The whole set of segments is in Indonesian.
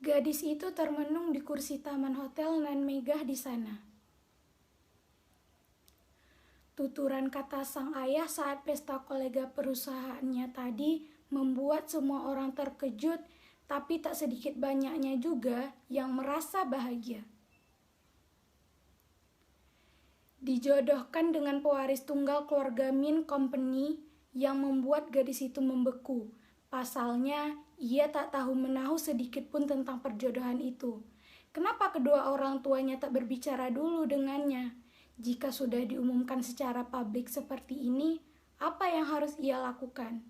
Gadis itu termenung di kursi taman hotel nan megah di sana. Tuturan kata sang ayah saat pesta kolega perusahaannya tadi membuat semua orang terkejut, tapi tak sedikit banyaknya juga yang merasa bahagia. Dijodohkan dengan pewaris tunggal keluarga Min Company yang membuat gadis itu membeku. Pasalnya, ia tak tahu menahu sedikit pun tentang perjodohan itu. Kenapa kedua orang tuanya tak berbicara dulu dengannya? Jika sudah diumumkan secara publik seperti ini, apa yang harus ia lakukan?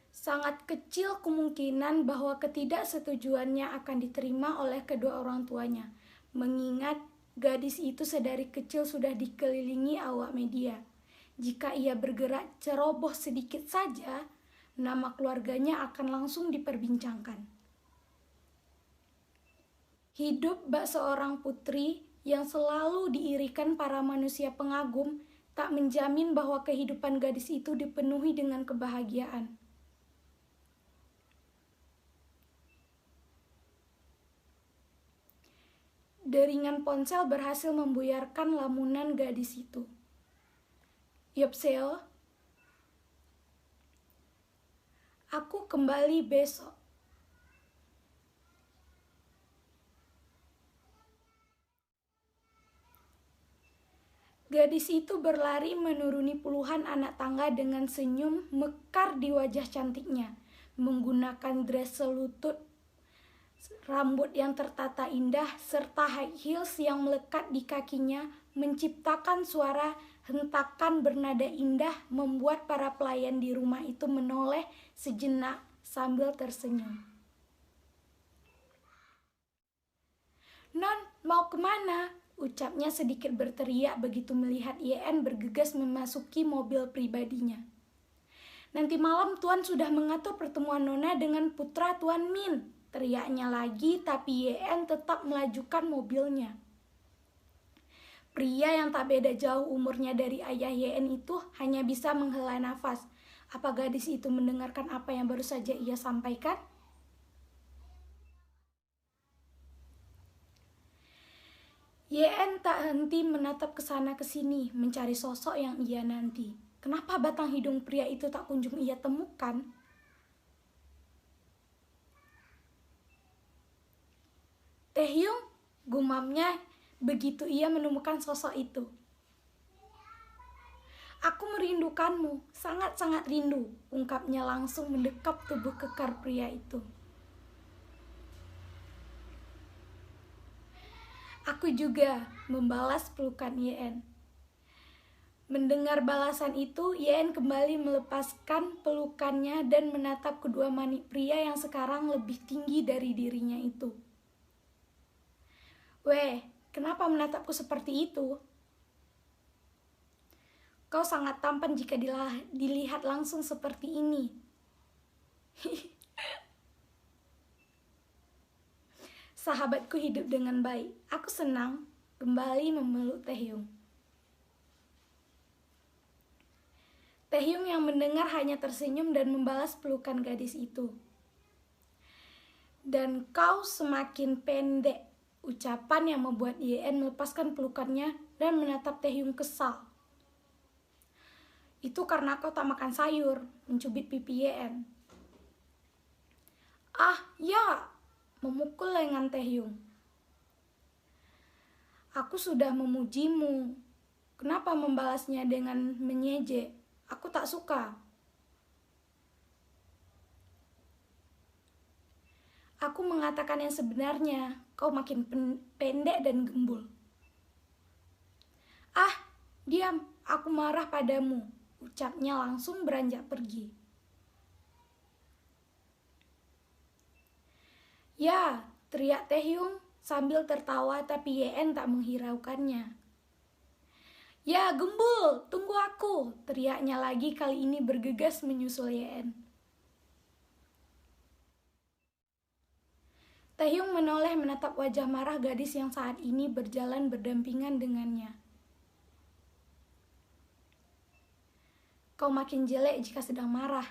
Sangat kecil kemungkinan bahwa ketidaksetujuannya akan diterima oleh kedua orang tuanya, mengingat gadis itu sedari kecil sudah dikelilingi awak media. Jika ia bergerak ceroboh sedikit saja, nama keluarganya akan langsung diperbincangkan. Hidup bak seorang putri yang selalu diirikan para manusia pengagum tak menjamin bahwa kehidupan gadis itu dipenuhi dengan kebahagiaan. Deringan ponsel berhasil membuyarkan lamunan gadis itu. Yopseo, aku kembali besok. Gadis itu berlari menuruni puluhan anak tangga dengan senyum mekar di wajah cantiknya, menggunakan dress selutut, rambut yang tertata indah, serta high heels yang melekat di kakinya, menciptakan suara hentakan bernada indah membuat para pelayan di rumah itu menoleh sejenak sambil tersenyum. "Non, mau kemana?" ucapnya sedikit berteriak begitu melihat YN bergegas memasuki mobil pribadinya. "Nanti malam Tuan sudah mengatur pertemuan Nona dengan putra Tuan Min," teriaknya lagi, tapi YN tetap melajukan mobilnya. Pria yang tak beda jauh umurnya dari ayah YN itu hanya bisa menghela nafas. Apa gadis itu mendengarkan apa yang baru saja ia sampaikan? YN tak henti menatap ke sana ke sini, mencari sosok yang ia nanti. Kenapa batang hidung pria itu tak kunjung ia temukan? "Taehyung," gumamnya begitu ia menemukan sosok itu. "Aku merindukanmu, sangat-sangat rindu," ungkapnya langsung mendekap tubuh kekar pria itu. "Aku juga," membalas pelukan YN. Mendengar balasan itu, YN kembali melepaskan pelukannya dan menatap kedua manik pria yang sekarang lebih tinggi dari dirinya itu. "Weh, kenapa menatapku seperti itu? Kau sangat tampan jika dilihat langsung seperti ini." "Sahabatku hidup dengan baik. Aku senang," kembali memeluk Taehyung. Taehyung yang mendengar hanya tersenyum dan membalas pelukan gadis itu. "Dan kau semakin pendek," ucapan yang membuat YN melepaskan pelukannya dan menatap Taehyung kesal. "Itu karena kau tak makan sayur," mencubit pipi YN. "Ah, ya," memukul lengan Taehyung. "Aku sudah memujimu. Kenapa membalasnya dengan menyejek? Aku tak suka." "Aku mengatakan yang sebenarnya, kau makin pendek dan gembul." "Ah, diam, aku marah padamu," ucapnya langsung beranjak pergi. "Ya," teriak Taehyung sambil tertawa, tapi YN tak menghiraukannya. "Ya, gembul, tunggu aku," teriaknya lagi, kali ini bergegas menyusul YN. Taehyung menoleh menatap wajah marah gadis yang saat ini berjalan berdampingan dengannya. "Kau makin jelek jika sedang marah."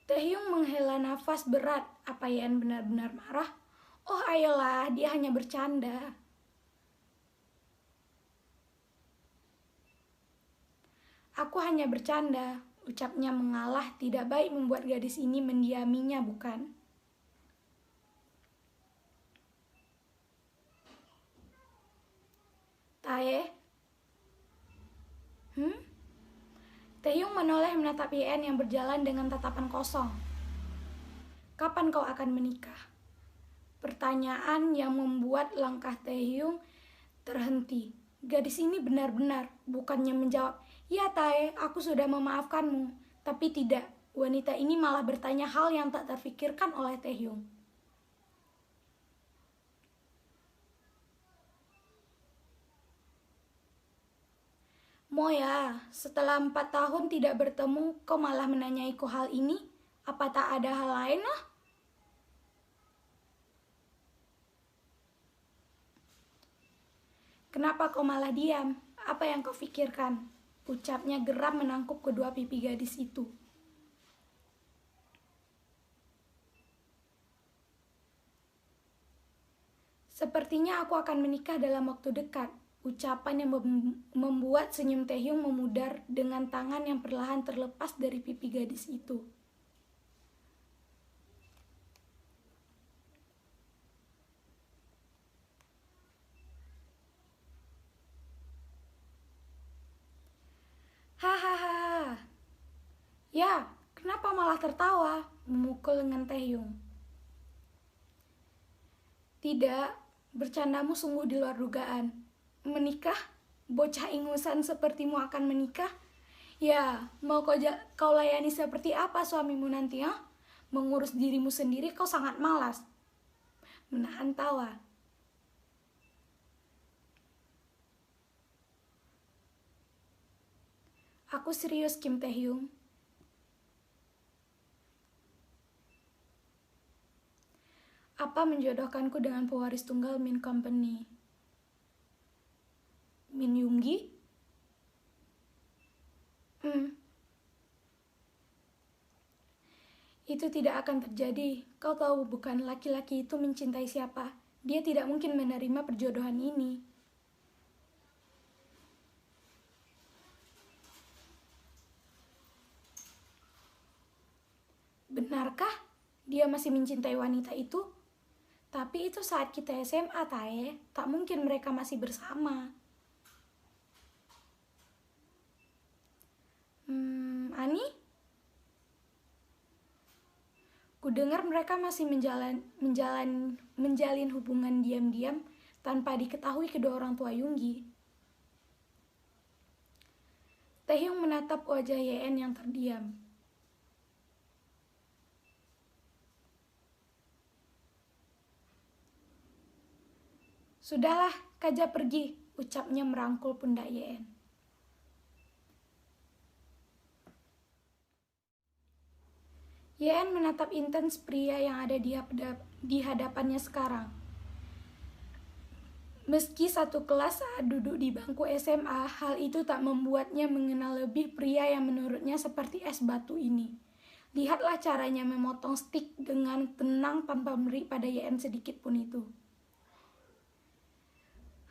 Taehyung menghela nafas berat. Apa Yeon benar-benar marah? Oh ayolah, dia hanya bercanda. Aku hanya bercanda, ucapnya mengalah. Tidak baik membuat gadis ini mendiaminya, bukan? Tae? Taehyung menoleh menatap Yeon yang berjalan dengan tatapan kosong. Kapan kau akan menikah? Pertanyaan yang membuat langkah Taehyung terhenti. Gadis ini benar-benar bukannya menjawab, "Ya Tae, aku sudah memaafkanmu." Tapi tidak, wanita ini malah bertanya hal yang tak terfikirkan oleh Taehyung. Moya, setelah 4 tahun tidak bertemu, kau malah menanyaiku hal ini? Apa tak ada hal lain lah? Kenapa kau malah diam? Apa yang kau pikirkan? Ucapnya geram menangkup kedua pipi gadis itu. Sepertinya aku akan menikah dalam waktu dekat. Ucapan yang membuat senyum Taehyung memudar dengan tangan yang perlahan terlepas dari pipi gadis itu. Hahaha. Ya, kenapa malah tertawa? Memukul lengan Taehyung. Tidak, bercandamu sungguh di luar dugaan. Menikah? Bocah ingusan sepertimu akan menikah? Ya, mau kau layani seperti apa suamimu nanti, ya? Mengurus dirimu sendiri kau sangat malas. Menahan tawa. Aku serius, Kim Taehyung. Apa menjodohkanku dengan pewaris tunggal Min Company? Min Yoongi? Itu tidak akan terjadi. Kau tahu bukan laki-laki itu mencintai siapa. Dia tidak mungkin menerima perjodohan ini. Benarkah dia masih mencintai wanita itu? Tapi itu saat kita SMA, Tae. Tak mungkin mereka masih bersama. Ani? Kudengar mereka masih menjalin hubungan diam-diam tanpa diketahui kedua orang tua Yoongi. Taehyung menatap wajah Yeon yang terdiam. Sudahlah, Kaja pergi, ucapnya merangkul pundak Yeon. Yeon menatap intens pria yang ada di hadapannya sekarang. Meski satu kelas saat duduk di bangku SMA, hal itu tak membuatnya mengenal lebih pria yang menurutnya seperti es batu ini. Lihatlah caranya memotong stik dengan tenang tanpa beri pada Yeon sedikit pun itu.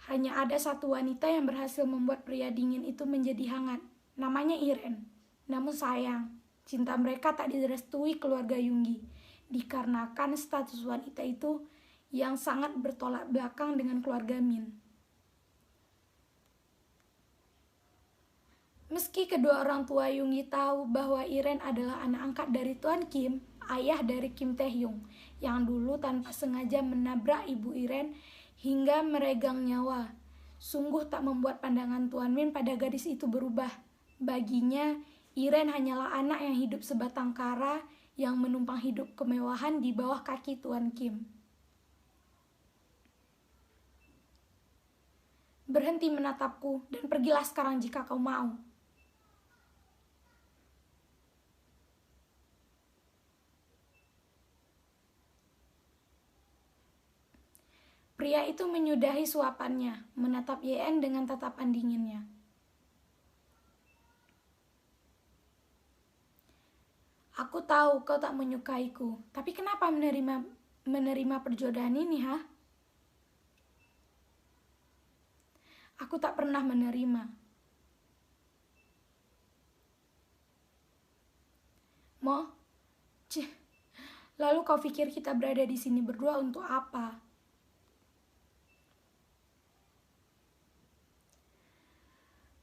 Hanya ada satu wanita yang berhasil membuat pria dingin itu menjadi hangat. Namanya Iren. Namun sayang, cinta mereka tak direstui keluarga Yoongi. Dikarenakan status wanita itu yang sangat bertolak belakang dengan keluarga Min. Meski kedua orang tua Yoongi tahu bahwa Iren adalah anak angkat dari Tuan Kim, ayah dari Kim Taehyung, yang dulu tanpa sengaja menabrak ibu Iren hingga meregang nyawa. Sungguh tak membuat pandangan Tuan Min pada gadis itu berubah. Baginya, Iren hanyalah anak yang hidup sebatang kara yang menumpang hidup kemewahan di bawah kaki Tuan Kim. Berhenti menatapku dan pergilah sekarang jika kau mau. Pria itu menyudahi suapannya, menatap Yeon dengan tatapan dinginnya. Aku tahu kau tak menyukaiku, tapi kenapa menerima perjodohan ini, ha? Aku tak pernah menerima. Mo? Cih, lalu kau pikir kita berada di sini berdua untuk apa?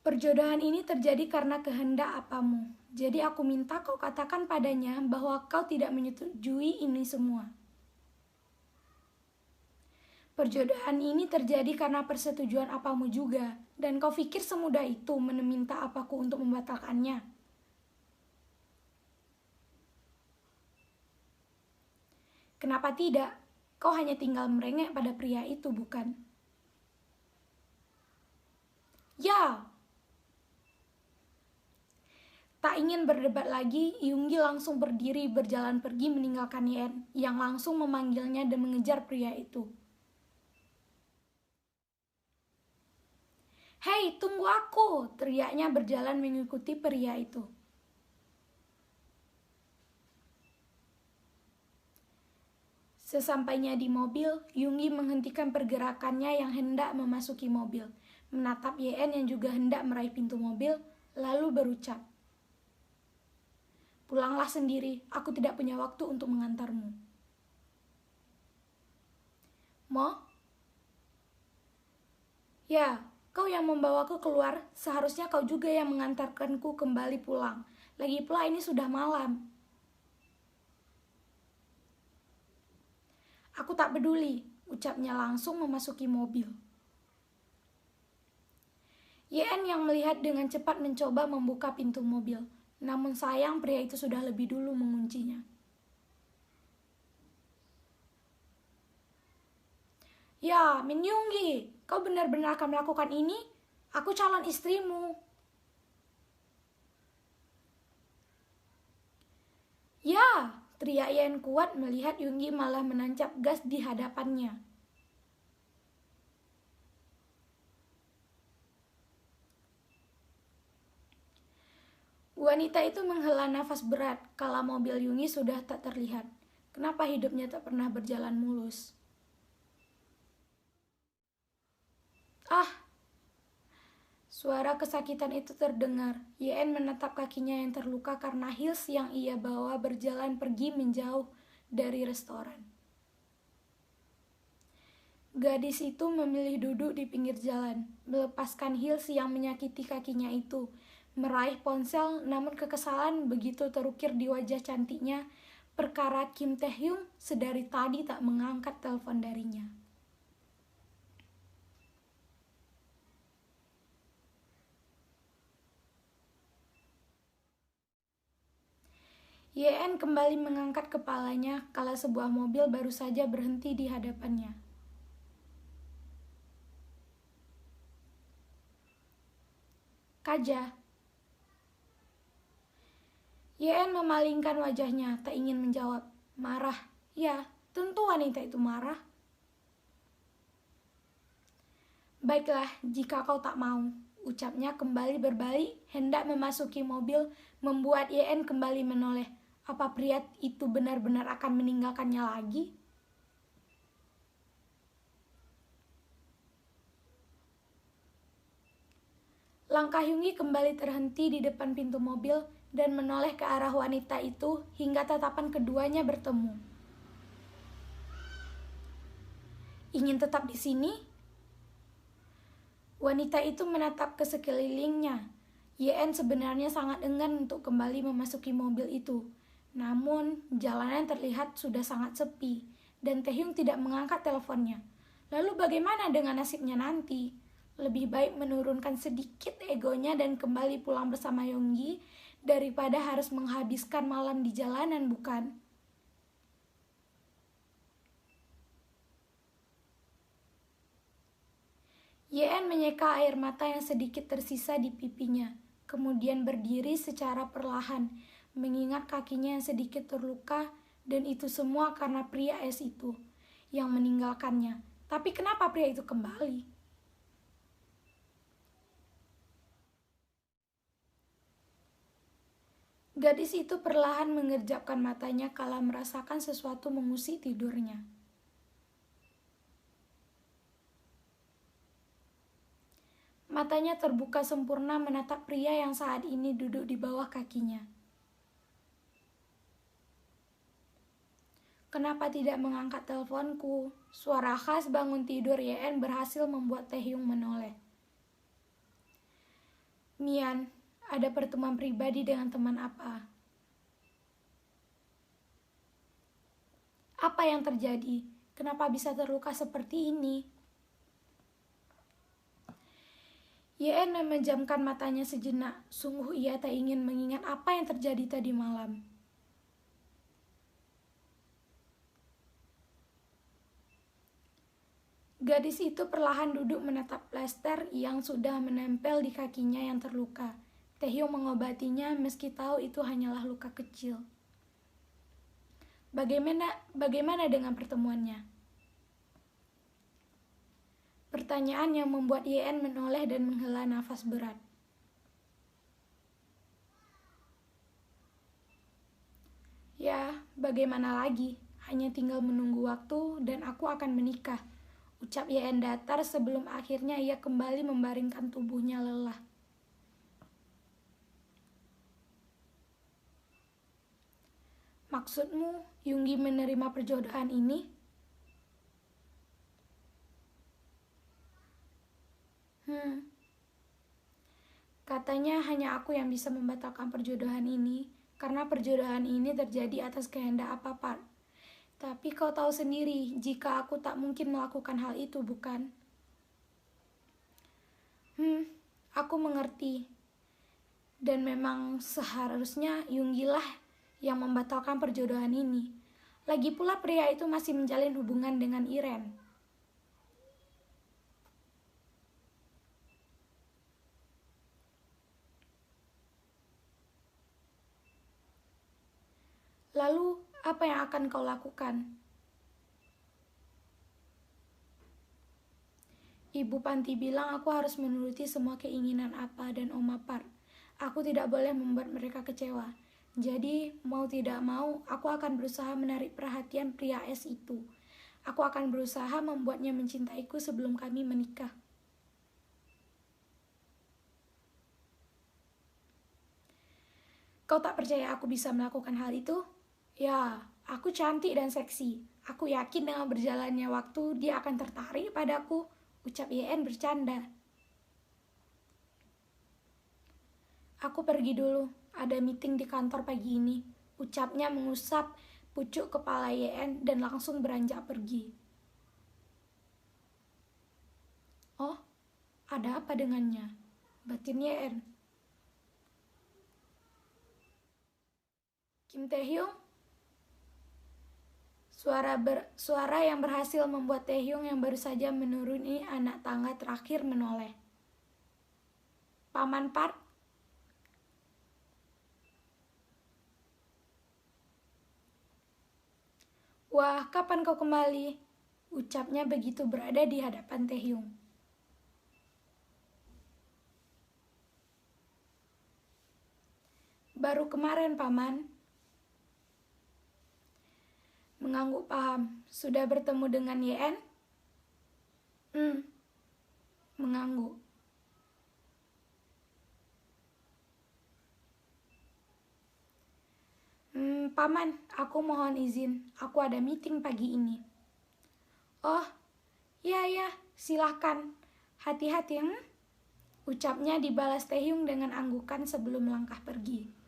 Perjodohan ini terjadi karena kehendak apamu. Jadi aku minta kau katakan padanya bahwa kau tidak menyetujui ini semua. Perjodohan ini terjadi karena persetujuan apamu juga. Dan kau pikir semudah itu meminta apaku untuk membatalkannya? Kenapa tidak? Kau hanya tinggal merengek pada pria itu, bukan? Ya! Tak ingin berdebat lagi, Yunggi langsung berdiri berjalan pergi meninggalkan Yen, yang langsung memanggilnya dan mengejar pria itu. "Hei, tunggu aku!" teriaknya berjalan mengikuti pria itu. Sesampainya di mobil, Yunggi menghentikan pergerakannya yang hendak memasuki mobil, menatap Yen yang juga hendak meraih pintu mobil, lalu berucap, "Pulanglah sendiri, aku tidak punya waktu untuk mengantarmu." "Mo?" "Ya, kau yang membawaku keluar, seharusnya kau juga yang mengantarkanku kembali pulang. Lagi pula ini sudah malam." "Aku tak peduli," ucapnya langsung memasuki mobil. Yen yang melihat dengan cepat mencoba membuka pintu mobil, namun sayang pria itu sudah lebih dulu menguncinya. "Ya, Min Yunggi, kau benar-benar akan melakukan ini? Aku calon istrimu." "Ya!" teriak Yen kuat melihat Yunggi malah menancap gas di hadapannya. Wanita itu menghela nafas berat kala mobil Yunggi sudah tak terlihat. Kenapa hidupnya tak pernah berjalan mulus? "Ah!" Suara kesakitan itu terdengar. Yen menatap kakinya yang terluka karena heels yang ia bawa berjalan pergi menjauh dari restoran. Gadis itu memilih duduk di pinggir jalan, melepaskan heels yang menyakiti kakinya itu, meraih ponsel, namun kekesalan begitu terukir di wajah cantiknya perkara Kim Taehyung sedari tadi tak mengangkat telepon darinya. Yen kembali mengangkat kepalanya kala sebuah mobil baru saja berhenti di hadapannya. "Kaja." Yen memalingkan wajahnya, tak ingin menjawab. Marah. Ya, tentu wanita itu marah. "Baiklah, jika kau tak mau," ucapnya kembali berbalik, hendak memasuki mobil, membuat Yen kembali menoleh. Apa pria itu benar-benar akan meninggalkannya lagi? Langkah Yunggi kembali terhenti di depan pintu mobil dan menoleh ke arah wanita itu hingga tatapan keduanya bertemu. "Ingin tetap di sini?" Wanita itu menatap ke sekelilingnya. Yen sebenarnya sangat enggan untuk kembali memasuki mobil itu. Namun, jalanan terlihat sudah sangat sepi, dan Taehyung tidak mengangkat teleponnya. Lalu bagaimana dengan nasibnya nanti? Lebih baik menurunkan sedikit egonya dan kembali pulang bersama Yonggi daripada harus menghabiskan malam di jalanan, bukan? Yen menyeka air mata yang sedikit tersisa di pipinya, kemudian berdiri secara perlahan, mengingat kakinya yang sedikit terluka, dan itu semua karena pria es itu yang meninggalkannya. Tapi kenapa pria itu kembali? Gadis itu perlahan mengerjapkan matanya kala merasakan sesuatu mengusik tidurnya. Matanya terbuka sempurna menatap pria yang saat ini duduk di bawah kakinya. Kenapa tidak mengangkat teleponku? Suara khas bangun tidur Yen berhasil membuat Taehyung menoleh. Mian, ada pertemuan pribadi dengan teman apa? Apa yang terjadi? Kenapa bisa terluka seperti ini? Yen memejamkan matanya sejenak. Sungguh ia tak ingin mengingat apa yang terjadi tadi malam. Gadis itu perlahan duduk menatap plester yang sudah menempel di kakinya yang terluka. Taehyung mengobatinya meski tahu itu hanyalah luka kecil. Bagaimana dengan pertemuannya? Pertanyaan yang membuat Yen menoleh dan menghela nafas berat. Ya, bagaimana lagi? Hanya tinggal menunggu waktu dan aku akan menikah. Ucap Yen datar sebelum akhirnya ia kembali membaringkan tubuhnya lelah. Maksudmu, Yoongi menerima perjodohan ini? Katanya hanya aku yang bisa membatalkan perjodohan ini, karena perjodohan ini terjadi atas kehendak apa. Tapi kau tahu sendiri, jika aku tak mungkin melakukan hal itu, bukan? Aku mengerti. Dan memang seharusnya Yoongi lah yang membatalkan perjodohan ini. Lagi pula pria itu masih menjalin hubungan dengan Iren. Lalu, apa yang akan kau lakukan? Ibu Panti bilang aku harus menuruti semua keinginan Apa dan Oma Par. Aku tidak boleh membuat mereka kecewa. Jadi, mau tidak mau, aku akan berusaha menarik perhatian pria es itu. Aku akan berusaha membuatnya mencintaiku sebelum kami menikah. Kau tak percaya aku bisa melakukan hal itu? Ya, aku cantik dan seksi. Aku yakin dengan berjalannya waktu dia akan tertarik padaku, ucap Yen bercanda. Aku pergi dulu, ada meeting di kantor pagi ini, ucapnya mengusap pucuk kepala Yen dan langsung beranjak pergi. Oh, ada apa dengannya? Batin Yen. Kim Taehyung? Suara yang berhasil membuat Taehyung yang baru saja menuruni anak tangga terakhir menoleh. Paman Park? Wah, kapan kau kembali? Ucapnya begitu berada di hadapan Taehyung. Baru kemarin, Paman. Mengangguk paham. Sudah bertemu dengan Yen? Mengangguk. Paman, aku mohon izin. Aku ada meeting pagi ini. Oh, ya, silahkan. Hati-hati, Ucapnya dibalas Taehyung dengan anggukan sebelum melangkah pergi.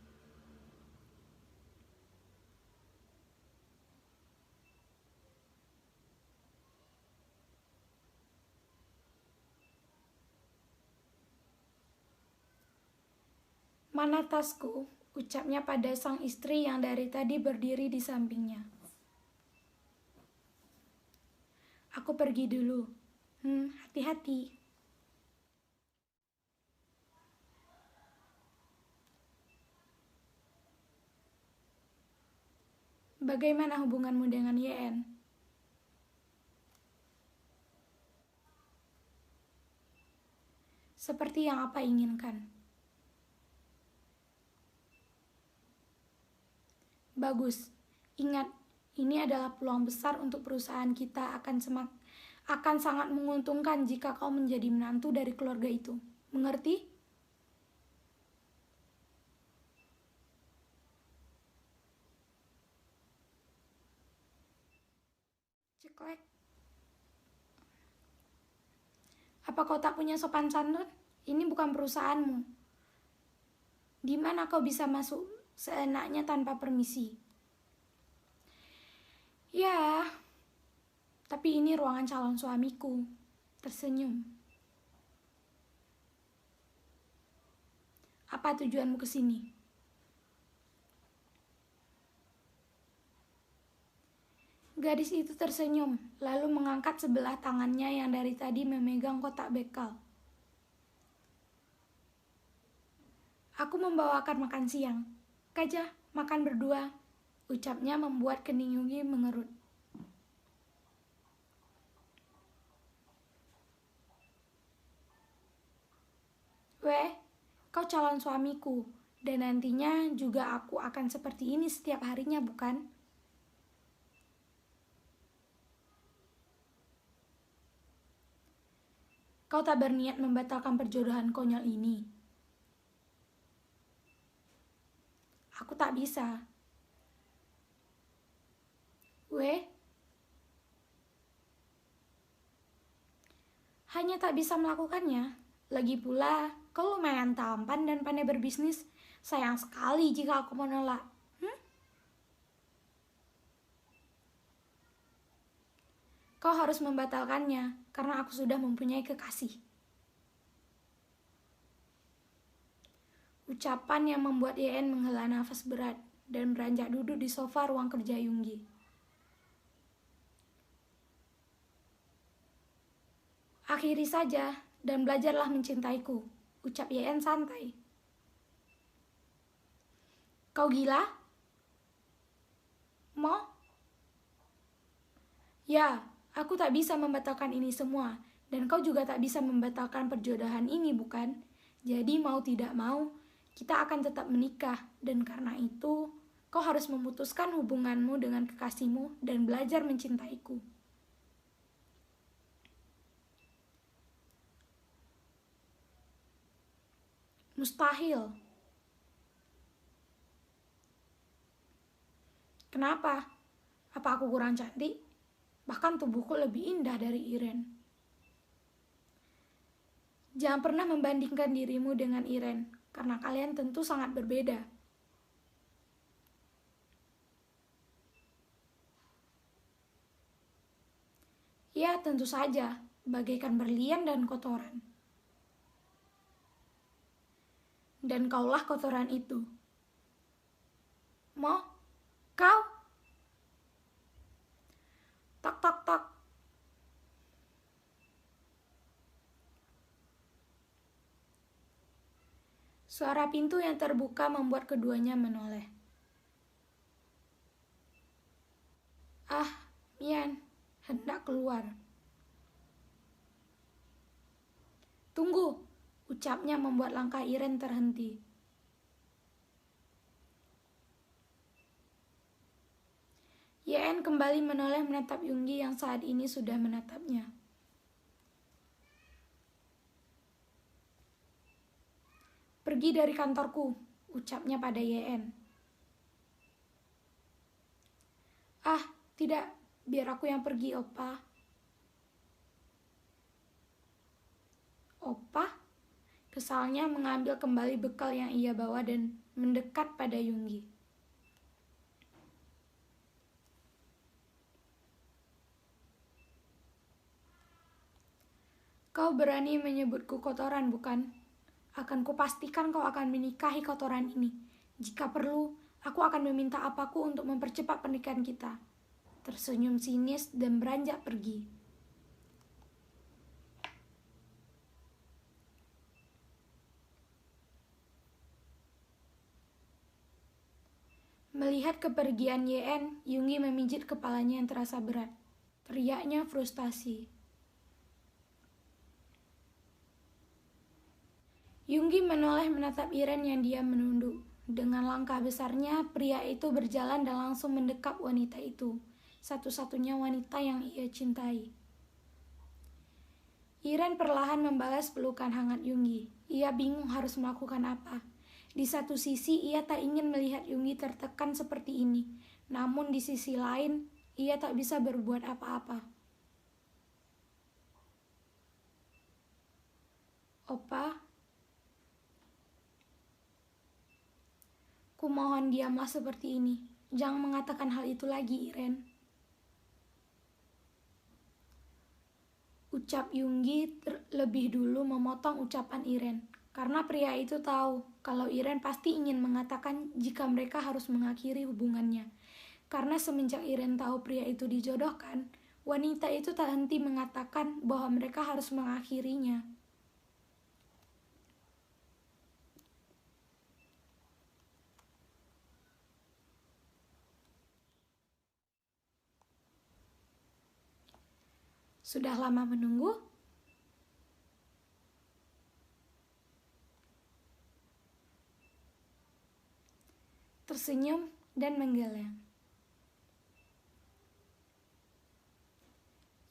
Mana tasku? Ucapnya pada sang istri yang dari tadi berdiri di sampingnya. Aku pergi dulu. Hati-hati. Bagaimana hubunganmu dengan Yen? Seperti yang Apa inginkan. Bagus. Ingat, ini adalah peluang besar untuk perusahaan kita akan sangat menguntungkan jika kau menjadi menantu dari keluarga itu. Mengerti? Ceklek. Apa kau tak punya sopan santun? Ini bukan perusahaanmu. Di mana kau bisa masuk seenaknya tanpa permisi? Ya, tapi ini ruangan calon suamiku. Tersenyum. Apa tujuanmu ke sini? Gadis itu tersenyum, lalu mengangkat sebelah tangannya yang dari tadi memegang kotak bekal. Aku membawakan makan siang. Gajah, makan berdua, ucapnya membuat kening Yunggi mengerut. Weh, kau calon suamiku, dan nantinya juga aku akan seperti ini setiap harinya, bukan? Kau tak berniat membatalkan perjodohan konyol ini. Aku tak bisa. Weh, hanya tak bisa melakukannya. Lagi pula, kau lumayan tampan dan pandai berbisnis. Sayang sekali jika aku menolak. Kau harus membatalkannya, karena aku sudah mempunyai kekasih. Ucapan yang membuat Yen menghela nafas berat dan beranjak duduk di sofa ruang kerja Yunggi. Akhiri saja dan belajarlah mencintaiku, ucap Yen santai. Kau gila? Mo? Ya, aku tak bisa membatalkan ini semua, dan kau juga tak bisa membatalkan perjodohan ini, bukan? Jadi mau tidak mau, kita akan tetap menikah, dan karena itu, kau harus memutuskan hubunganmu dengan kekasihmu dan belajar mencintaiku. Mustahil. Kenapa? Apa aku kurang cantik? Bahkan tubuhku lebih indah dari Iren. Jangan pernah membandingkan dirimu dengan Iren, karena kalian tentu sangat berbeda. Ya, tentu saja, bagaikan berlian dan kotoran. Dan kaulah kotoran itu. Mo, kau? Tak, tak, tak. Suara pintu yang terbuka membuat keduanya menoleh. Ah, Mian, hendak keluar. Tunggu, ucapnya membuat langkah Iren terhenti. Yen kembali menoleh menatap Yunggi yang saat ini sudah menatapnya. Pergi dari kantorku, ucapnya pada Yen. Ah, tidak, biar aku yang pergi, Opa. Opa? Kesalnya mengambil kembali bekal yang ia bawa dan mendekat pada Yunggi. Kau berani menyebutku kotoran, bukan? Akan kupastikan kau akan menikahi kotoran ini. Jika perlu, aku akan meminta apaku untuk mempercepat pernikahan kita. Tersenyum sinis dan beranjak pergi. Melihat kepergian Yen, Yunggi memijit kepalanya yang terasa berat. Teriaknya frustasi. Yunggi menoleh menatap Iren yang diam menunduk. Dengan langkah besarnya, pria itu berjalan dan langsung mendekap wanita itu, satu-satunya wanita yang ia cintai. Iren perlahan membalas pelukan hangat Yunggi. Ia bingung harus melakukan apa. Di satu sisi, ia tak ingin melihat Yunggi tertekan seperti ini. Namun di sisi lain, ia tak bisa berbuat apa-apa. Opa, kumohon diamlah seperti ini. Jangan mengatakan hal itu lagi, Iren. Ucap Yunggi lebih dulu memotong ucapan Iren. Karena pria itu tahu kalau Iren pasti ingin mengatakan jika mereka harus mengakhiri hubungannya. Karena semenjak Iren tahu pria itu dijodohkan, wanita itu tak henti mengatakan bahwa mereka harus mengakhirinya. Sudah lama menunggu? Tersenyum dan menggeleng.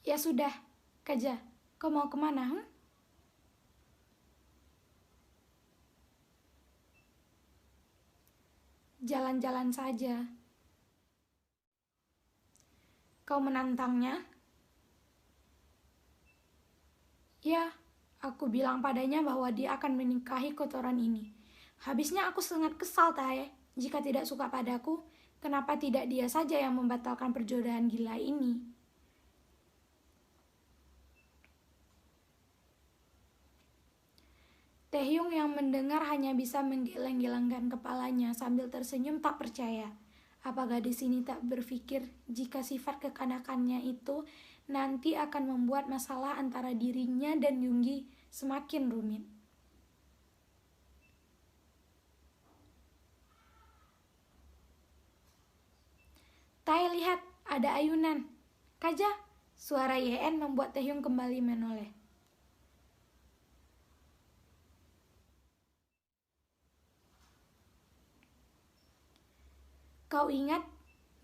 Ya sudah, Kaja, kau mau kemana? Jalan-jalan saja. Kau menantangnya? Ya, aku bilang padanya bahwa dia akan menikahi kotoran ini. Habisnya aku sangat kesal, Tae. Jika tidak suka padaku, kenapa tidak dia saja yang membatalkan perjodohan gila ini? Taehyung yang mendengar hanya bisa menggeleng-gelengkan kepalanya sambil tersenyum tak percaya. Apa gadis ini tak berpikir jika sifat kekanakannya itu nanti akan membuat masalah antara dirinya dan Yunggi semakin rumit. Tae, lihat, ada ayunan. Kaja, suara Yen membuat Taehyung kembali menoleh. Kau ingat,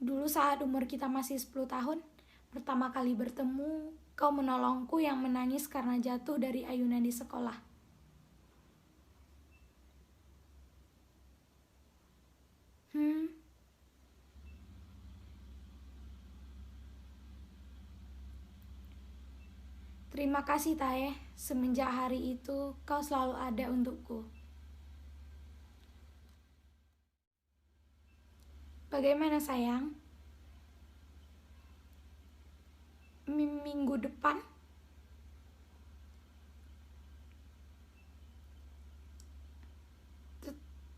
dulu saat umur kita masih 10 tahun, pertama kali bertemu, kau menolongku yang menangis karena jatuh dari ayunan di sekolah. Terima kasih, Tae. Semenjak hari itu, kau selalu ada untukku. Bagaimana, sayang? Minggu depan?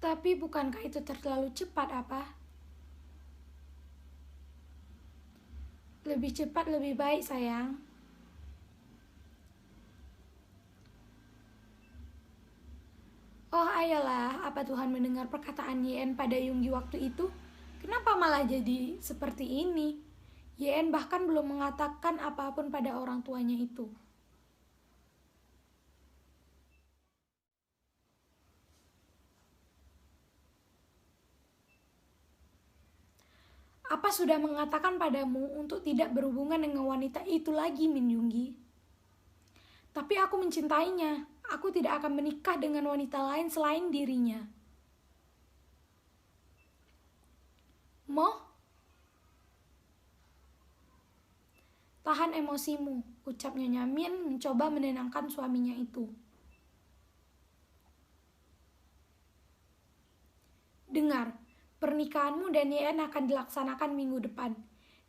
Tapi bukankah itu terlalu cepat, apa? Lebih cepat lebih baik, sayang. Oh ayolah, apa Tuhan mendengar perkataan Yen pada Yunggi waktu itu? Kenapa malah jadi seperti ini? Yen bahkan belum mengatakan apapun pada orang tuanya itu. Apa sudah mengatakan padamu untuk tidak berhubungan dengan wanita itu lagi, Min Yunggi? Tapi aku mencintainya. Aku tidak akan menikah dengan wanita lain selain dirinya. Mo? Tahan emosimu, ucap Nyonya Min mencoba menenangkan suaminya itu. Dengar, pernikahanmu dan Yen akan dilaksanakan minggu depan.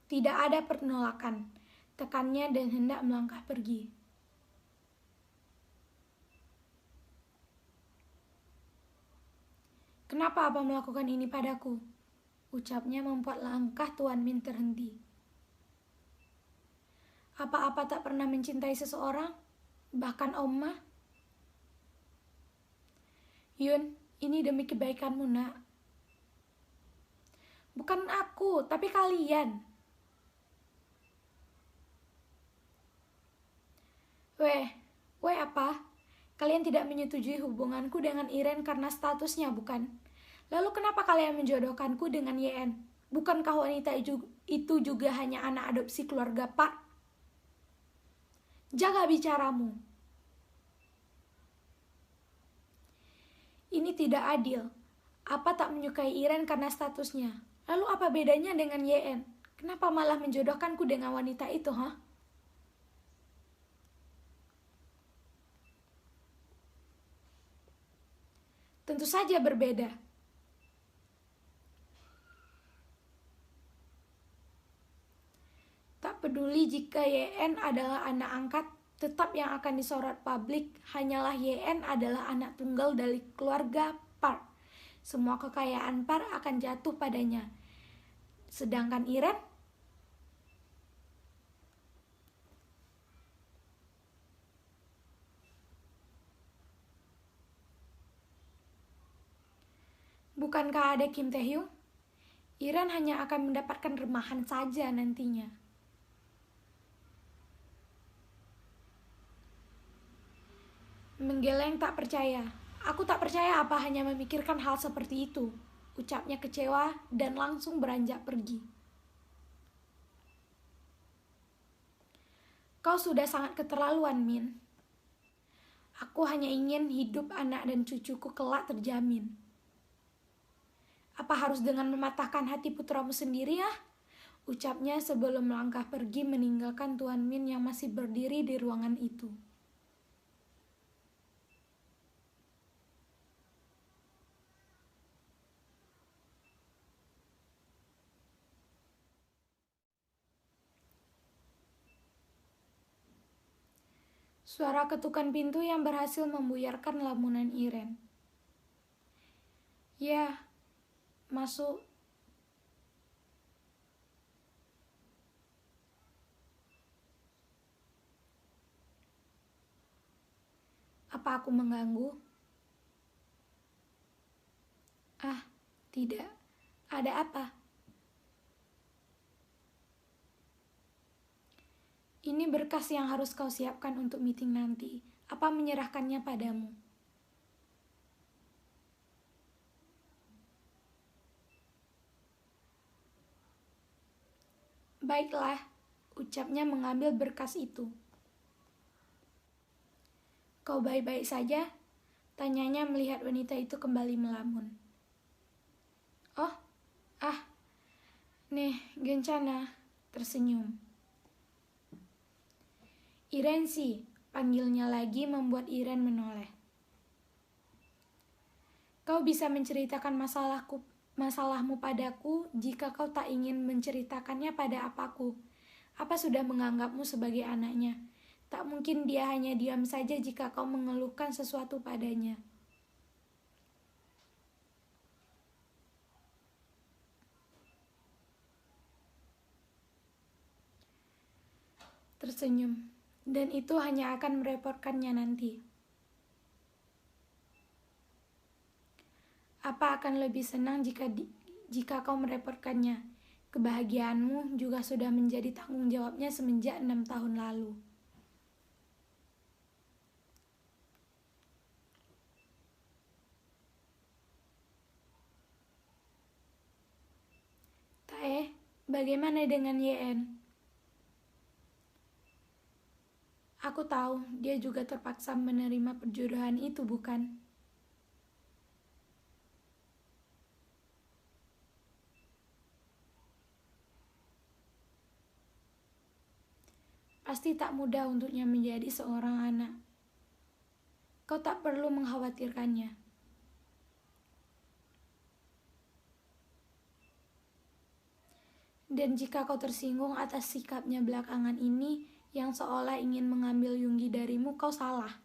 Tidak ada penolakan, tekannya dan hendak melangkah pergi. Kenapa Abang melakukan ini padaku? Ucapnya membuat langkah Tuan Min terhenti. Apa-apa tak pernah mencintai seseorang? Bahkan Oma? Yun, ini demi kebaikanmu, nak. Bukan aku, tapi kalian. Weh apa? Kalian tidak menyetujui hubunganku dengan Iren karena statusnya, bukan? Lalu kenapa kalian menjodohkanku dengan YN? Bukankah wanita itu juga hanya anak adopsi keluarga Pak? Jaga bicaramu. Ini tidak adil. Apa tak menyukai Iren karena statusnya? Lalu apa bedanya dengan YN? Kenapa malah menjodohkanku dengan wanita itu, ha? Tentu saja berbeda. Tak peduli jika YN adalah anak angkat, tetap yang akan disorot publik hanyalah YN adalah anak tunggal dari keluarga Park. Semua kekayaan Park akan jatuh padanya. Sedangkan Iren, bukankah ada Kim Taehyung? Iren hanya akan mendapatkan remahan saja nantinya. Menggeleng tak percaya. Aku tak percaya apa hanya memikirkan hal seperti itu. Ucapnya kecewa dan langsung beranjak pergi. Kau sudah sangat keterlaluan, Min. Aku hanya ingin hidup anak dan cucuku kelak terjamin. Apa harus dengan mematahkan hati putramu sendiri, ya? Ucapnya sebelum melangkah pergi meninggalkan Tuan Min yang masih berdiri di ruangan itu. Suara ketukan pintu yang berhasil membuyarkan lamunan Iren. Ya, masuk. Apa aku mengganggu? Ah, tidak. Ada apa? Ini berkas yang harus kau siapkan untuk meeting nanti. Apa menyerahkannya padamu? Baiklah, ucapnya mengambil berkas itu. Kau baik-baik saja? Tanyanya melihat wanita itu kembali melamun. Oh, nih, Gencana, tersenyum. Iren sih, panggilnya lagi membuat Iren menoleh. Kau bisa menceritakan masalahmu padaku jika kau tak ingin menceritakannya pada apaku. Apa sudah menganggapmu sebagai anaknya? Tak mungkin dia hanya diam saja jika kau mengeluhkan sesuatu padanya. Tersenyum. Dan itu hanya akan merepotkannya nanti. Apa akan lebih senang jika kau merepotkannya? Kebahagiaanmu juga sudah menjadi tanggung jawabnya semenjak 6 tahun lalu. Tae, bagaimana dengan YN? Aku tahu dia juga terpaksa menerima perjodohan itu, bukan? Pasti tak mudah untuknya menjadi seorang anak. Kau tak perlu mengkhawatirkannya. Dan jika kau tersinggung atas sikapnya belakangan ini, yang seolah ingin mengambil Yunggi darimu, kau salah.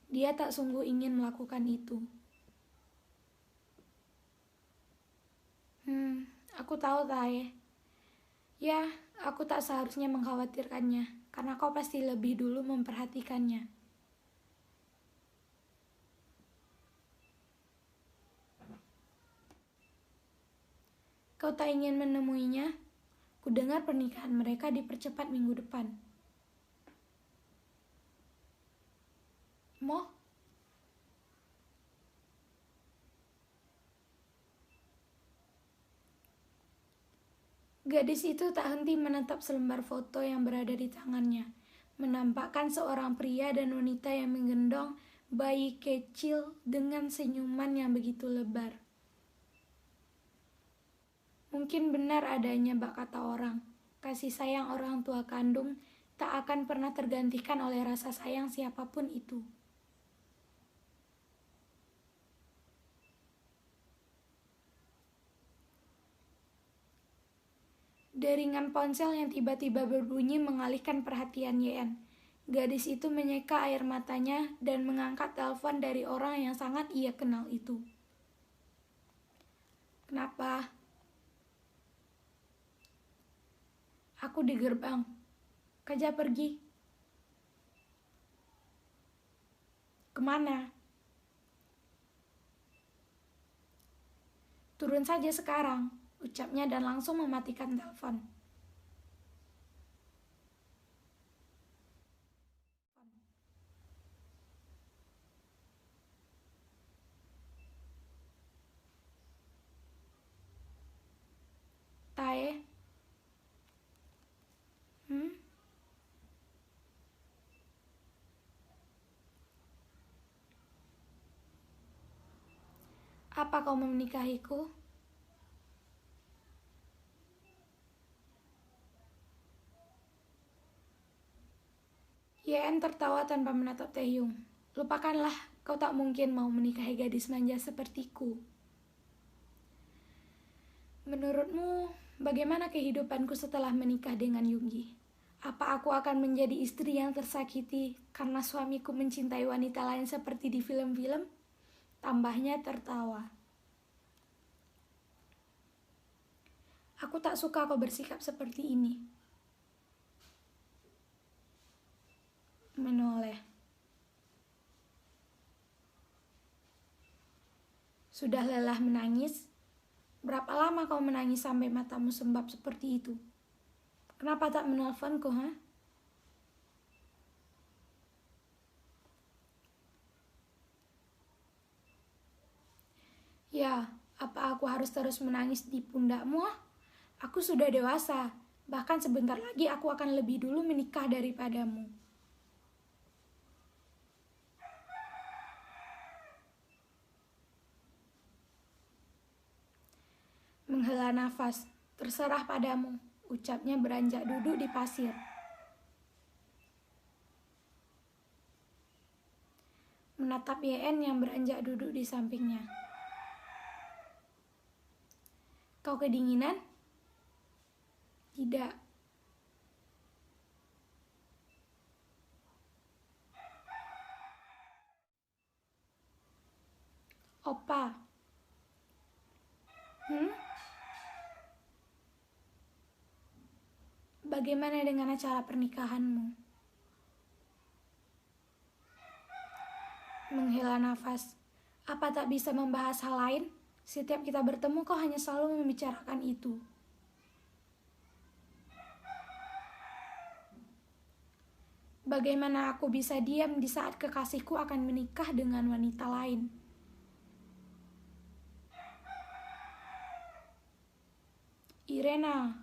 Dia tak sungguh ingin melakukan itu. Aku tahu, Tae. Ya, aku tak seharusnya mengkhawatirkannya, karena kau pasti lebih dulu memperhatikannya. Kau tak ingin menemuinya? Kudengar pernikahan mereka dipercepat minggu depan. Mo? Gadis itu tak henti menatap selembar foto yang berada di tangannya, menampakkan seorang pria dan wanita yang menggendong bayi kecil dengan senyuman yang begitu lebar. Mungkin benar adanya bak kata orang, kasih sayang orang tua kandung tak akan pernah tergantikan oleh rasa sayang siapapun itu. Deringan ponsel yang tiba-tiba berbunyi mengalihkan perhatian Yen. Gadis itu menyeka air matanya dan mengangkat telepon dari orang yang sangat ia kenal itu. Kenapa? Aku di gerbang. Kaja pergi. Kemana? Turun saja sekarang, ucapnya dan langsung mematikan telepon. Tae? Apa kau mau menikahiku? Yen tertawa tanpa menatap Taehyung. Lupakanlah, kau tak mungkin mau menikahi gadis manja sepertiku. Menurutmu, bagaimana kehidupanku setelah menikah dengan Yoongi? Apa aku akan menjadi istri yang tersakiti karena suamiku mencintai wanita lain seperti di film-film? Tambahnya tertawa. Aku tak suka kau bersikap seperti ini. Menoleh. Sudah lelah menangis? Berapa lama kau menangis sampai matamu sembab seperti itu? Kenapa tak menelponku, ha? Ya, apa aku harus terus menangis di pundakmu? Aku sudah dewasa, bahkan sebentar lagi aku akan lebih dulu menikah daripadamu. Menghela nafas, terserah padamu, ucapnya beranjak duduk di pasir. Menatap Yen yang beranjak duduk di sampingnya. Kau kedinginan? Tidak. Opa. Bagaimana dengan acara pernikahanmu? Menghela nafas. Apa tak bisa membahas hal lain? Setiap kita bertemu kau hanya selalu membicarakan itu. Bagaimana aku bisa diam di saat kekasihku akan menikah dengan wanita lain? Irena,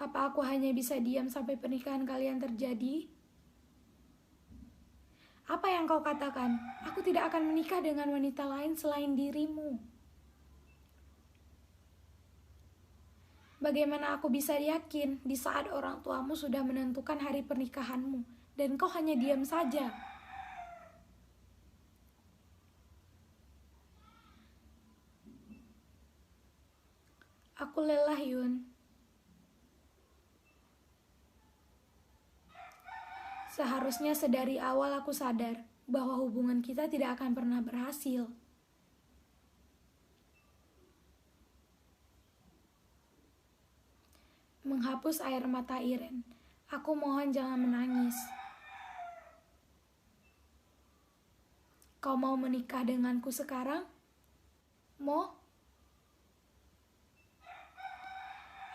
apa aku hanya bisa diam sampai pernikahan kalian terjadi? Apa yang kau katakan? Aku tidak akan menikah dengan wanita lain selain dirimu. Bagaimana aku bisa yakin di saat orang tuamu sudah menentukan hari pernikahanmu dan kau hanya diam saja? Aku lelah, Yun. Seharusnya sedari awal aku sadar bahwa hubungan kita tidak akan pernah berhasil. Menghapus air mata Iren. Aku mohon jangan menangis. Kau mau menikah denganku sekarang? Mo?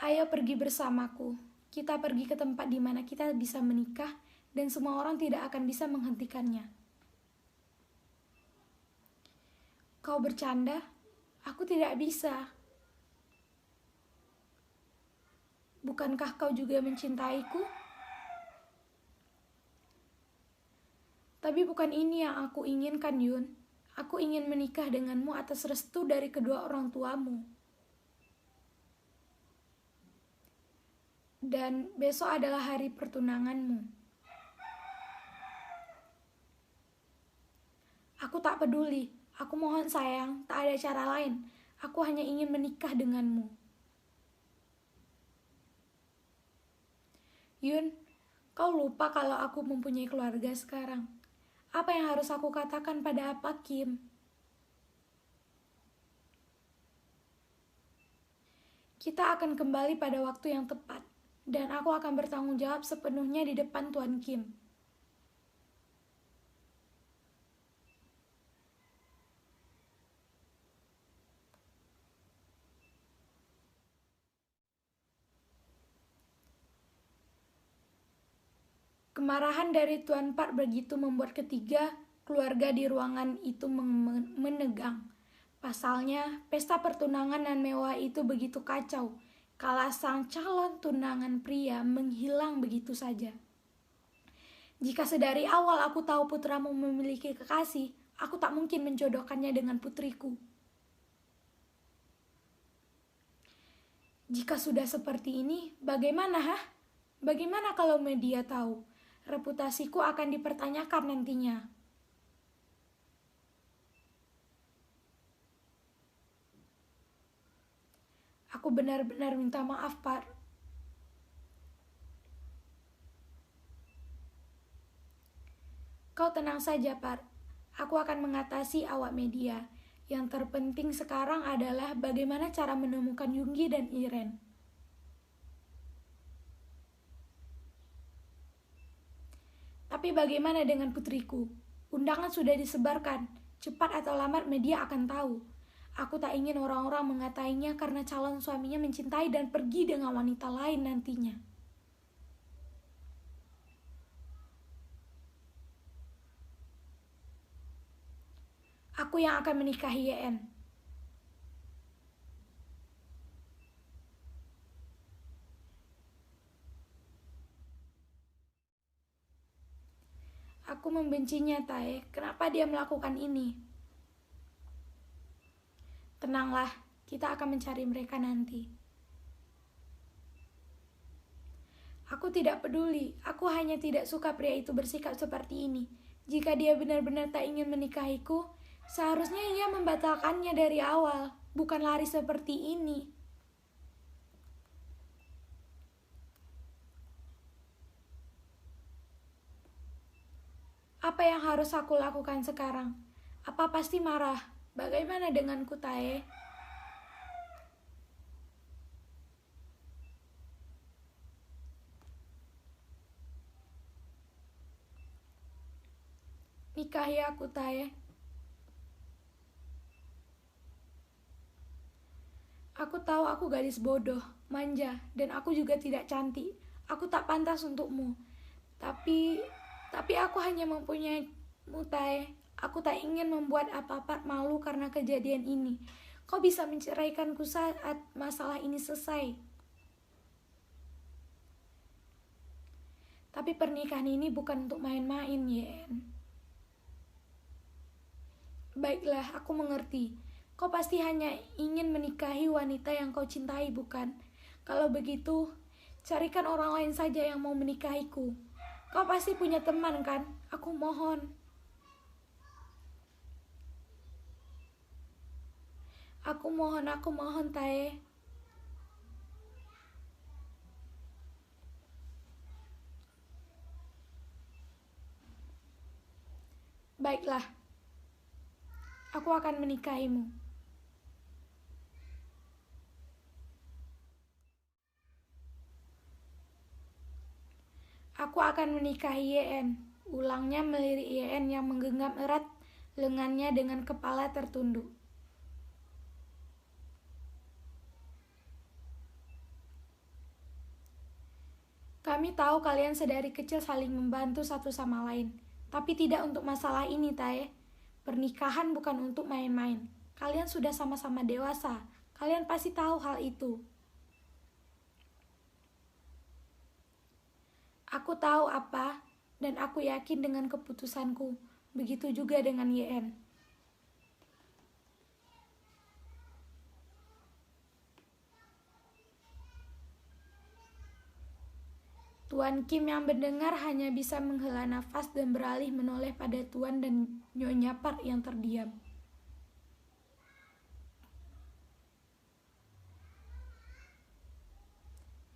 Ayo pergi bersamaku. Kita pergi ke tempat di mana kita bisa menikah dan semua orang tidak akan bisa menghentikannya. Kau bercanda? Aku tidak bisa. Bukankah kau juga mencintaiku? Tapi bukan ini yang aku inginkan, Yun. Aku ingin menikah denganmu atas restu dari kedua orang tuamu. Dan besok adalah hari pertunanganmu. Aku tak peduli. Aku mohon sayang, tak ada cara lain. Aku hanya ingin menikah denganmu. Yun, kau lupa kalau aku mempunyai keluarga sekarang. Apa yang harus aku katakan pada Pak Kim? Kita akan kembali pada waktu yang tepat, dan aku akan bertanggung jawab sepenuhnya di depan Tuan Kim. Kemarahan dari Tuan Pak begitu membuat ketiga keluarga di ruangan itu menegang. Pasalnya, pesta pertunangan dan mewah itu begitu kacau, kala sang calon tunangan pria menghilang begitu saja. Jika sedari awal aku tahu putramu memiliki kekasih, aku tak mungkin menjodohkannya dengan putriku. Jika sudah seperti ini, bagaimana, hah? Bagaimana kalau media tahu? Reputasiku akan dipertanyakan nantinya. Aku benar-benar minta maaf, Pak. Kau tenang saja, Pak. Aku akan mengatasi awak media. Yang terpenting sekarang adalah bagaimana cara menemukan Yunggi dan Iren. Tapi bagaimana dengan putriku? Undangan sudah disebarkan. Cepat atau lambat media akan tahu. Aku tak ingin orang-orang mengatainya karena calon suaminya mencintai dan pergi dengan wanita lain nantinya. Aku yang akan menikahi YN. Aku membencinya, Tae. Kenapa dia melakukan ini? Tenanglah, kita akan mencari mereka nanti. Aku tidak peduli, aku hanya tidak suka pria itu bersikap seperti ini. Jika dia benar-benar tak ingin menikahiku, seharusnya ia membatalkannya dari awal, bukan lari seperti ini. Apa yang harus aku lakukan sekarang? Apa pasti marah? Bagaimana denganku, Tae? Nikahi aku, Tae. Aku tahu aku gadis bodoh, manja, dan aku juga tidak cantik. Aku tak pantas untukmu. Tapi aku hanya mempunyaimu, Tae. Aku tak ingin membuat apa-apa malu karena kejadian ini. Kau bisa menceraikanku saat masalah ini selesai. Tapi pernikahan ini bukan untuk main-main, Yen. Baiklah, aku mengerti. Kau pasti hanya ingin menikahi wanita yang kau cintai, bukan? Kalau begitu, carikan orang lain saja yang mau menikahiku. Kau pasti punya teman, kan? Aku mohon. Aku mohon, Tae. Baiklah, aku akan menikahimu. Aku akan menikahi YN. Ulangnya melirik YN yang menggenggam erat lengannya dengan kepala tertunduk. Kami tahu kalian sedari kecil saling membantu satu sama lain. Tapi tidak untuk masalah ini, Tae. Pernikahan bukan untuk main-main. Kalian sudah sama-sama dewasa. Kalian pasti tahu hal itu. Aku tahu apa, dan aku yakin dengan keputusanku. Begitu juga dengan YN. Tuan Kim yang mendengar hanya bisa menghela nafas dan beralih menoleh pada Tuan dan Nyonya Park yang terdiam.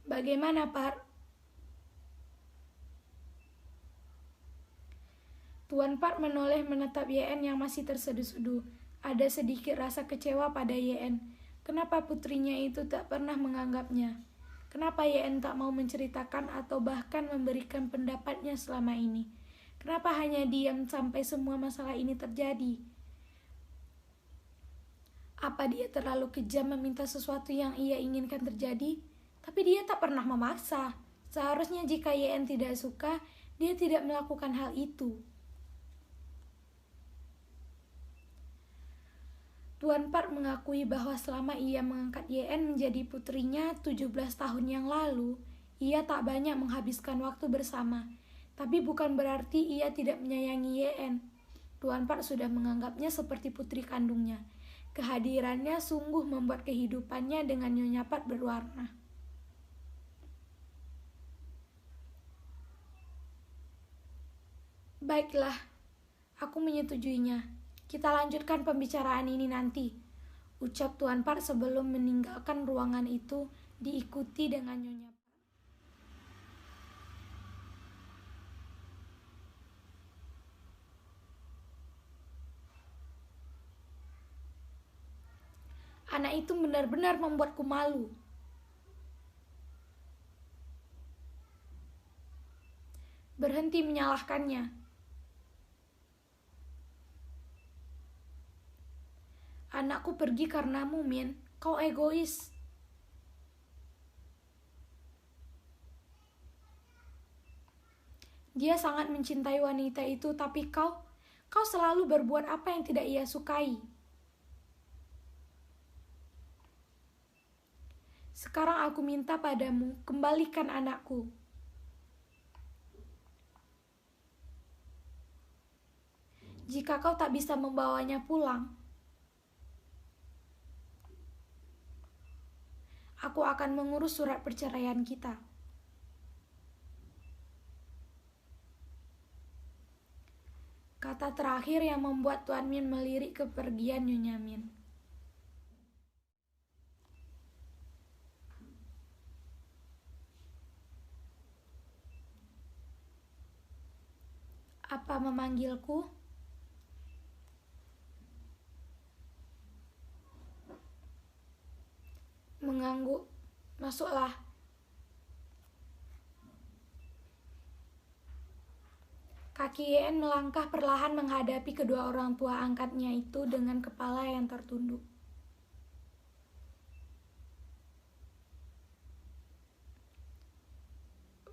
Bagaimana, Park? Tuan Park menoleh menatap YN yang masih terseduh-seduh. Ada sedikit rasa kecewa pada YN. Kenapa putrinya itu tak pernah menganggapnya? Kenapa YN tak mau menceritakan atau bahkan memberikan pendapatnya selama ini? Kenapa hanya diam sampai semua masalah ini terjadi? Apa dia terlalu kejam meminta sesuatu yang ia inginkan terjadi? Tapi dia tak pernah memaksa. Seharusnya jika YN tidak suka, dia tidak melakukan hal itu. Tuan Park mengakui bahwa selama ia mengangkat YN menjadi putrinya 17 tahun yang lalu, ia tak banyak menghabiskan waktu bersama. Tapi bukan berarti ia tidak menyayangi YN. Tuan Park sudah menganggapnya seperti putri kandungnya. Kehadirannya sungguh membuat kehidupannya dengan Nyonya Park berwarna. Baiklah, aku menyetujuinya. Kita lanjutkan pembicaraan ini nanti, ucap Tuan Park sebelum meninggalkan ruangan itu, diikuti dengan Nyonya Park. Anak itu benar-benar membuatku malu. Berhenti menyalahkannya. Anakku pergi karenamu, Min. Kau egois. Dia sangat mencintai wanita itu, tapi kau selalu berbuat apa yang tidak ia sukai. Sekarang aku minta padamu, kembalikan anakku. Jika kau tak bisa membawanya pulang, aku akan mengurus surat perceraian kita. Kata terakhir yang membuat Tuan Min melirik kepergian Nyonya Min. Apa memanggilku? Mengangguk. Masuklah. Kaki YN melangkah perlahan menghadapi kedua orang tua angkatnya itu dengan kepala yang tertunduk.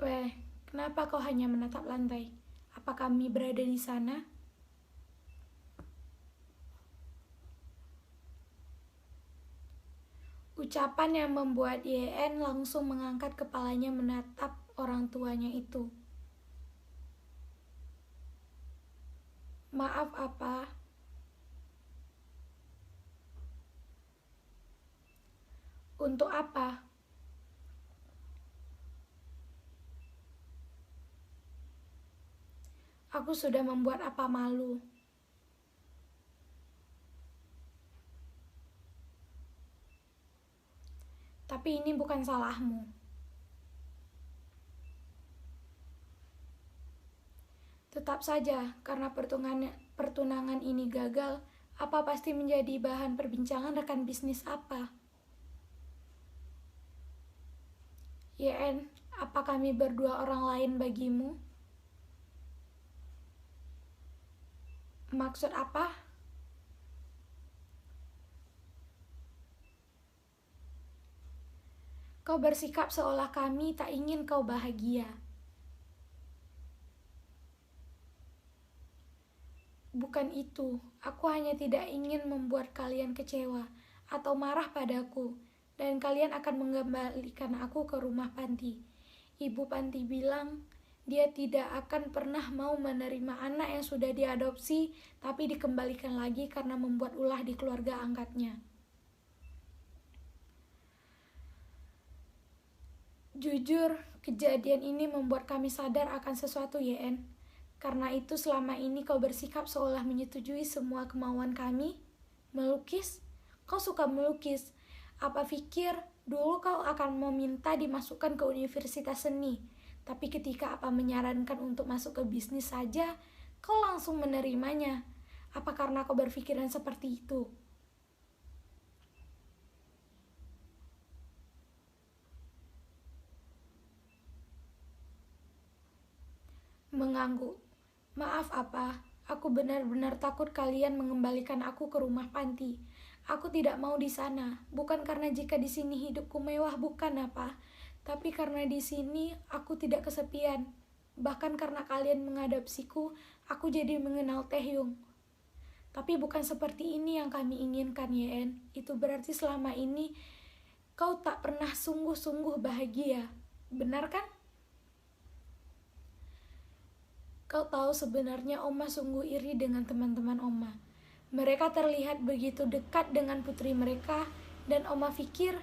Weh, kenapa kau hanya menatap lantai? Apa kami berada di sana? Ucapan yang membuat YN langsung mengangkat kepalanya menatap orang tuanya itu. Maaf, apa? Untuk apa? Aku sudah membuat apa malu. Tapi ini bukan salahmu. Tetap saja, karena pertunangan ini gagal, apa pasti menjadi bahan perbincangan rekan bisnis apa? YN, apa kami berdua orang lain bagimu? Maksud apa? Kau bersikap seolah kami tak ingin kau bahagia. Bukan itu, aku hanya tidak ingin membuat kalian kecewa atau marah padaku, dan kalian akan mengembalikan aku ke rumah panti. Ibu panti bilang, Dia tidak akan pernah mau menerima anak yang sudah diadopsi tapi dikembalikan lagi karena membuat ulah di keluarga angkatnya. Jujur, kejadian ini membuat kami sadar akan sesuatu, YN. Karena itu selama ini kau bersikap seolah menyetujui semua kemauan kami. Melukis? Kau suka melukis. Apa pikir dulu kau akan meminta dimasukkan ke universitas seni? Tapi ketika apa menyarankan untuk masuk ke bisnis saja, kau langsung menerimanya. Apa karena kau berpikiran seperti itu? Mengangguk. Maaf apa, aku benar-benar takut kalian mengembalikan aku ke rumah panti. Aku tidak mau di sana, bukan karena jika di sini hidupku mewah, bukan apa. Tapi karena di sini aku tidak kesepian. Bahkan karena kalian mengadopsiku, aku jadi mengenal Taehyung. Tapi bukan seperti ini yang kami inginkan, YN. Itu berarti selama ini kau tak pernah sungguh-sungguh bahagia. Benar kan? Kau tahu sebenarnya Oma sungguh iri dengan teman-teman Oma. Mereka terlihat begitu dekat dengan putri mereka, dan Oma pikir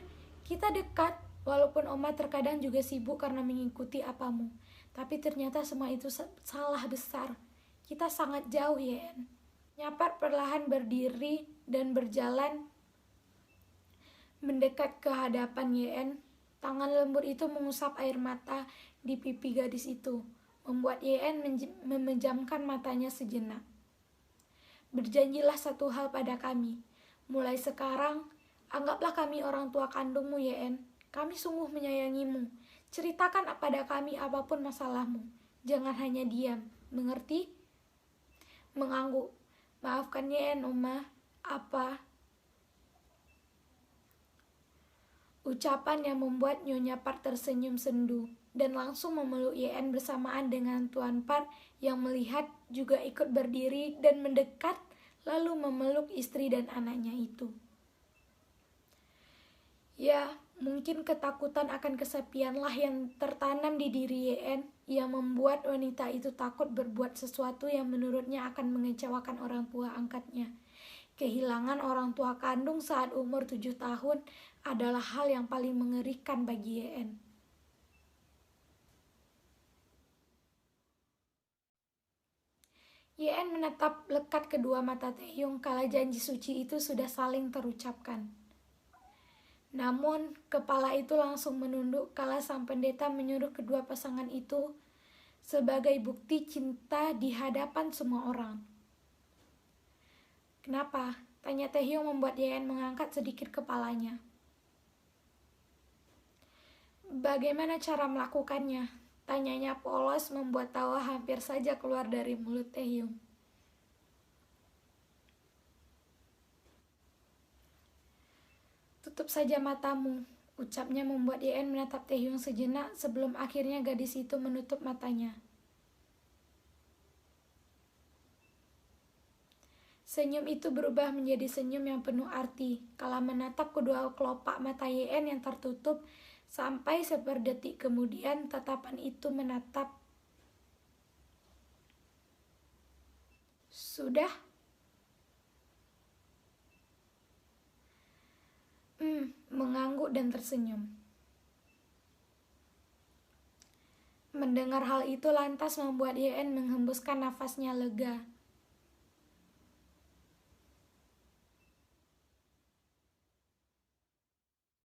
kita dekat, walaupun Oma terkadang juga sibuk karena mengikuti apamu. Tapi ternyata semua itu salah besar. Kita sangat jauh, YN. Nyapar perlahan berdiri dan berjalan mendekat ke hadapan YN. Tangan lembut itu mengusap air mata di pipi gadis itu, membuat YN memejamkan matanya sejenak. Berjanjilah satu hal pada kami. Mulai sekarang, anggaplah kami orang tua kandungmu, YN. Kami sungguh menyayangimu. Ceritakan pada kami apapun masalahmu. Jangan hanya diam. Mengerti? Mengangguk. Maafkan YN, Oma. Apa? Ucapan yang membuat Nyonya Park tersenyum sendu dan langsung memeluk YN bersamaan dengan Tuan Park yang melihat juga ikut berdiri dan mendekat lalu memeluk istri dan anaknya itu. Ya, mungkin ketakutan akan kesepianlah yang tertanam di diri YN yang membuat wanita itu takut berbuat sesuatu yang menurutnya akan mengecewakan orang tua angkatnya. Kehilangan orang tua kandung saat umur 7 tahun adalah hal yang paling mengerikan bagi YN. YN menatap lekat kedua mata Taehyung kala janji suci itu sudah saling terucapkan. Namun, kepala itu langsung menunduk kala sang pendeta menyuruh kedua pasangan itu sebagai bukti cinta di hadapan semua orang. Kenapa? Tanya Taehyung membuat YN mengangkat sedikit kepalanya. Bagaimana cara melakukannya? Tanyanya polos membuat tawa hampir saja keluar dari mulut Taehyung. Tutup saja matamu, ucapnya membuat YN menatap Taehyung sejenak sebelum akhirnya gadis itu menutup matanya. Senyum itu berubah menjadi senyum yang penuh arti, kala menatap kedua kelopak mata YN yang tertutup, sampai seperdetik kemudian tatapan itu menatap. Sudah? Mengangguk dan tersenyum. Mendengar hal itu lantas membuat YN menghembuskan nafasnya lega.